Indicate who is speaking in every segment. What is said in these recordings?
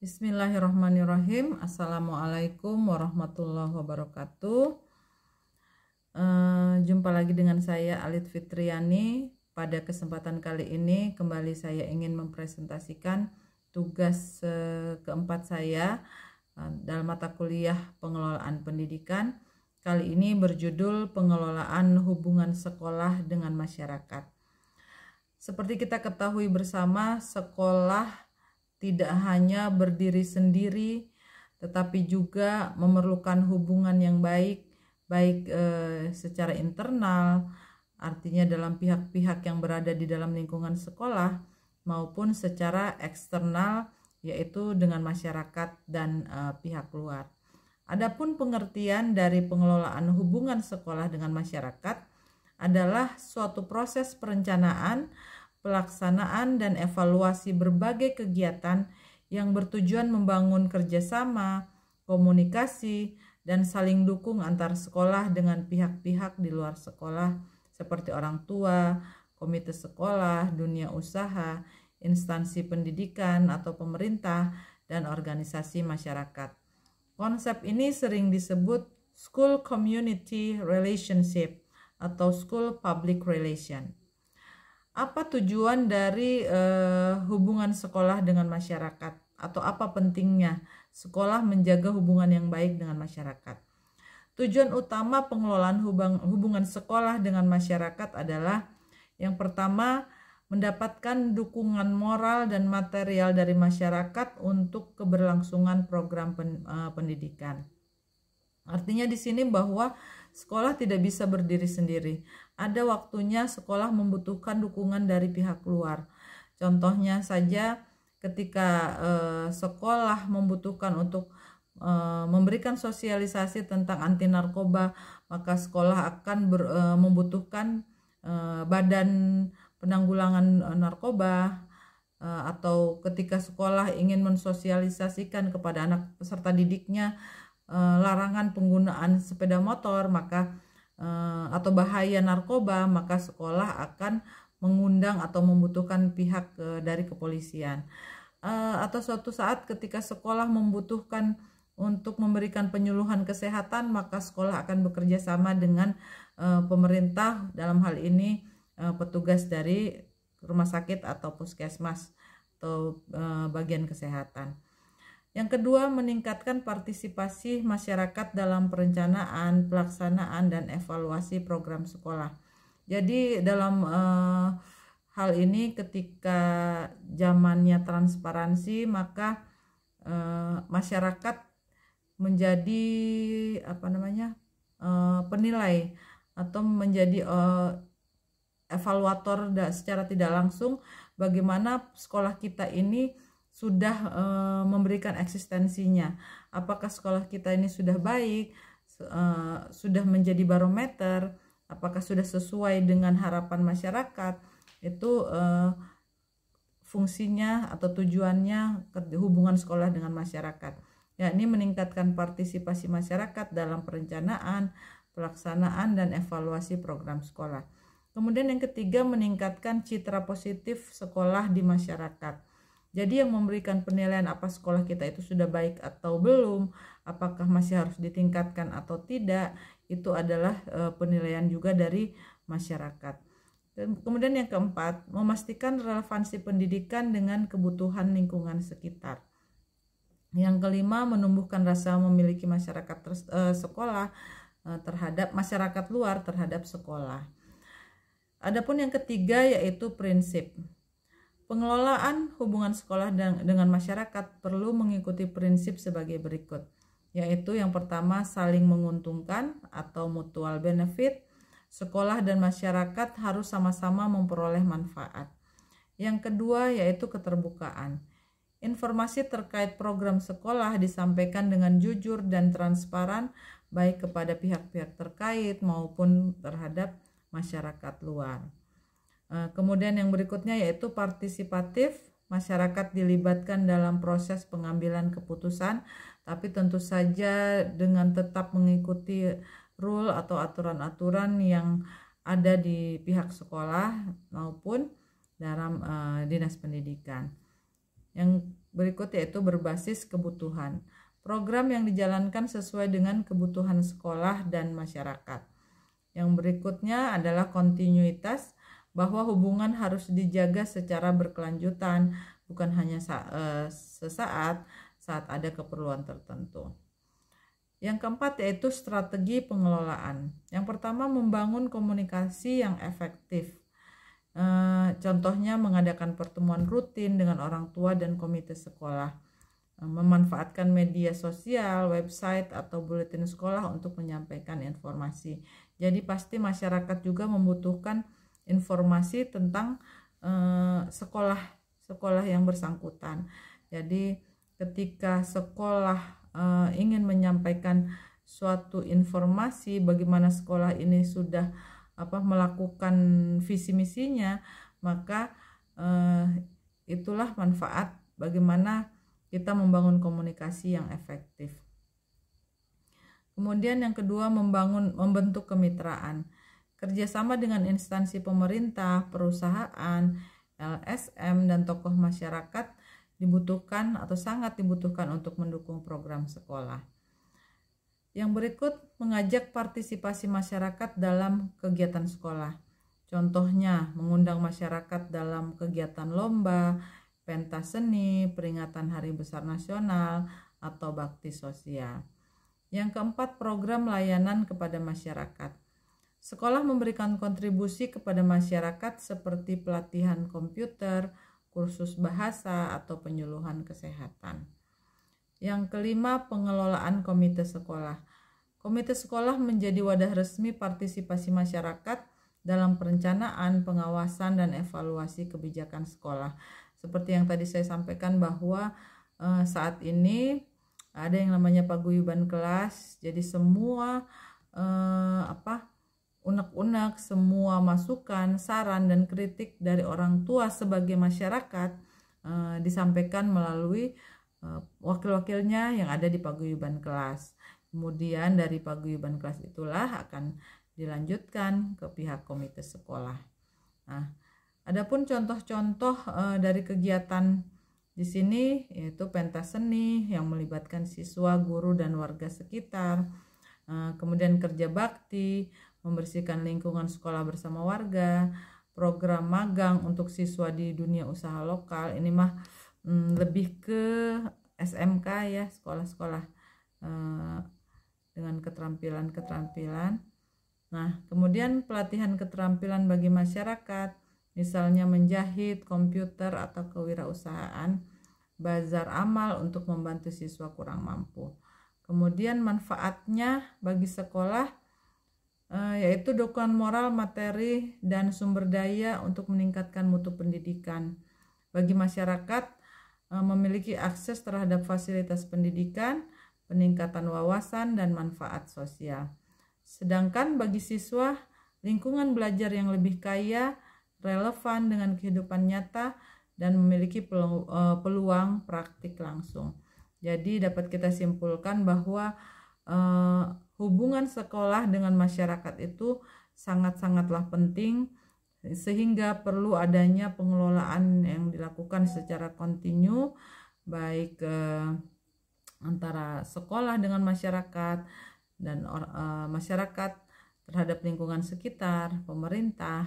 Speaker 1: Bismillahirrahmanirrahim. Assalamualaikum warahmatullahi wabarakatuh. Jumpa lagi dengan saya Alit Fitriani. Pada kesempatan kali ini kembali saya ingin mempresentasikan tugas keempat saya dalam mata kuliah pengelolaan pendidikan. Kali ini berjudul pengelolaan hubungan sekolah dengan masyarakat. Seperti kita ketahui bersama, sekolah tidak hanya berdiri sendiri, tetapi juga memerlukan hubungan yang baik secara internal, artinya dalam pihak-pihak yang berada di dalam lingkungan sekolah, maupun secara eksternal, yaitu dengan masyarakat dan pihak luar. Adapun pengertian dari pengelolaan hubungan sekolah dengan masyarakat adalah suatu proses perencanaan, pelaksanaan dan evaluasi berbagai kegiatan yang bertujuan membangun kerjasama, komunikasi, dan saling dukung antar sekolah dengan pihak-pihak di luar sekolah seperti orang tua, komite sekolah, dunia usaha, instansi pendidikan atau pemerintah, dan organisasi masyarakat. Konsep ini sering disebut school community relationship atau school public relation. Apa tujuan dari hubungan sekolah dengan masyarakat, atau apa pentingnya sekolah menjaga hubungan yang baik dengan masyarakat? Tujuan utama pengelolaan hubungan sekolah dengan masyarakat adalah yang pertama, mendapatkan dukungan moral dan material dari masyarakat untuk keberlangsungan program pendidikan. Artinya di sini bahwa sekolah tidak bisa berdiri sendiri. Ada waktunya sekolah membutuhkan dukungan dari pihak luar. Contohnya saja ketika sekolah membutuhkan untuk memberikan sosialisasi tentang anti narkoba, maka sekolah akan membutuhkan badan penanggulangan narkoba, atau ketika sekolah ingin mensosialisasikan kepada anak peserta didiknya larangan penggunaan sepeda motor, maka atau bahaya narkoba, maka sekolah akan mengundang atau membutuhkan pihak dari kepolisian. Atau suatu saat ketika sekolah membutuhkan untuk memberikan penyuluhan kesehatan, maka sekolah akan bekerja sama dengan pemerintah, dalam hal ini petugas dari rumah sakit atau puskesmas atau bagian kesehatan. Yang kedua, meningkatkan partisipasi masyarakat dalam perencanaan, pelaksanaan, dan evaluasi program sekolah. Jadi dalam hal ini ketika zamannya transparansi, maka masyarakat menjadi penilai atau menjadi evaluator secara tidak langsung bagaimana sekolah kita ini sudah memberikan eksistensinya. Apakah sekolah kita ini sudah baik, sudah menjadi barometer, apakah sudah sesuai dengan harapan masyarakat. Itu fungsinya atau tujuannya hubungan sekolah dengan masyarakat, yakni meningkatkan partisipasi masyarakat dalam perencanaan, pelaksanaan, dan evaluasi program sekolah. Kemudian yang ketiga, meningkatkan citra positif sekolah di masyarakat. Jadi yang memberikan penilaian apa sekolah kita itu sudah baik atau belum, apakah masih harus ditingkatkan atau tidak, itu adalah penilaian juga dari masyarakat. Dan kemudian yang keempat, memastikan relevansi pendidikan dengan kebutuhan lingkungan sekitar. Yang kelima, menumbuhkan rasa memiliki masyarakat sekolah terhadap masyarakat luar terhadap sekolah. Adapun yang ketiga yaitu prinsip. Pengelolaan hubungan sekolah dengan masyarakat perlu mengikuti prinsip sebagai berikut, yaitu yang pertama, saling menguntungkan atau mutual benefit. Sekolah dan masyarakat harus sama-sama memperoleh manfaat. Yang kedua yaitu keterbukaan. Informasi terkait program sekolah disampaikan dengan jujur dan transparan, baik kepada pihak-pihak terkait maupun terhadap masyarakat luar. Kemudian yang berikutnya yaitu partisipatif. Masyarakat dilibatkan dalam proses pengambilan keputusan, tapi tentu saja dengan tetap mengikuti rule atau aturan-aturan yang ada di pihak sekolah maupun dalam dinas pendidikan. Yang berikut yaitu berbasis kebutuhan. Program yang dijalankan sesuai dengan kebutuhan sekolah dan masyarakat. Yang berikutnya adalah kontinuitas, bahwa hubungan harus dijaga secara berkelanjutan, bukan hanya sesaat saat ada keperluan tertentu. Yang keempat yaitu strategi pengelolaan. Yang pertama, membangun komunikasi yang efektif. Contohnya mengadakan pertemuan rutin dengan orang tua dan komite sekolah, memanfaatkan media sosial, website atau buletin sekolah untuk menyampaikan informasi. Jadi pasti masyarakat juga membutuhkan informasi tentang sekolah yang bersangkutan. Jadi ketika sekolah ingin menyampaikan suatu informasi bagaimana sekolah ini sudah melakukan visi misinya, maka itulah manfaat bagaimana kita membangun komunikasi yang efektif. Kemudian yang kedua, membentuk kemitraan. Kerjasama dengan instansi pemerintah, perusahaan, LSM, dan tokoh masyarakat dibutuhkan atau sangat dibutuhkan untuk mendukung program sekolah. Yang berikut, mengajak partisipasi masyarakat dalam kegiatan sekolah. Contohnya, mengundang masyarakat dalam kegiatan lomba, pentas seni, peringatan Hari Besar Nasional, atau bakti sosial. Yang keempat, program layanan kepada masyarakat. Sekolah memberikan kontribusi kepada masyarakat seperti pelatihan komputer, kursus bahasa, atau penyuluhan kesehatan. Yang kelima, pengelolaan komite sekolah. Komite sekolah menjadi wadah resmi partisipasi masyarakat dalam perencanaan, pengawasan, dan evaluasi kebijakan sekolah. Seperti yang tadi saya sampaikan bahwa saat ini ada yang namanya paguyuban kelas. Jadi semua unek-unek, semua masukan, saran, dan kritik dari orang tua sebagai masyarakat disampaikan melalui wakil-wakilnya yang ada di paguyuban kelas. Kemudian dari paguyuban kelas itulah akan dilanjutkan ke pihak komite sekolah. Nah, adapun contoh-contoh dari kegiatan di sini yaitu pentas seni yang melibatkan siswa, guru, dan warga sekitar. Kemudian kerja bakti, membersihkan lingkungan sekolah bersama warga, program magang untuk siswa di dunia usaha lokal. Ini mah lebih ke SMK ya, sekolah-sekolah dengan keterampilan-keterampilan. Nah, kemudian pelatihan keterampilan bagi masyarakat, misalnya menjahit, komputer, atau kewirausahaan, bazar amal untuk membantu siswa kurang mampu. Kemudian manfaatnya bagi sekolah yaitu dukungan moral, materi, dan sumber daya untuk meningkatkan mutu pendidikan. Bagi masyarakat, memiliki akses terhadap fasilitas pendidikan, peningkatan wawasan, dan manfaat sosial. Sedangkan bagi siswa, lingkungan belajar yang lebih kaya, relevan dengan kehidupan nyata, dan memiliki peluang praktik langsung. Jadi dapat kita simpulkan bahwa hubungan sekolah dengan masyarakat itu sangat-sangatlah penting, sehingga perlu adanya pengelolaan yang dilakukan secara kontinu, baik antara sekolah dengan masyarakat dan masyarakat terhadap lingkungan sekitar, pemerintah,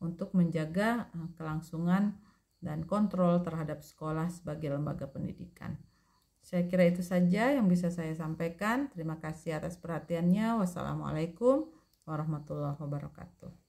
Speaker 1: untuk menjaga kelangsungan dan kontrol terhadap sekolah sebagai lembaga pendidikan. Saya kira itu saja yang bisa saya sampaikan. Terima kasih atas perhatiannya. Wassalamualaikum warahmatullahi wabarakatuh.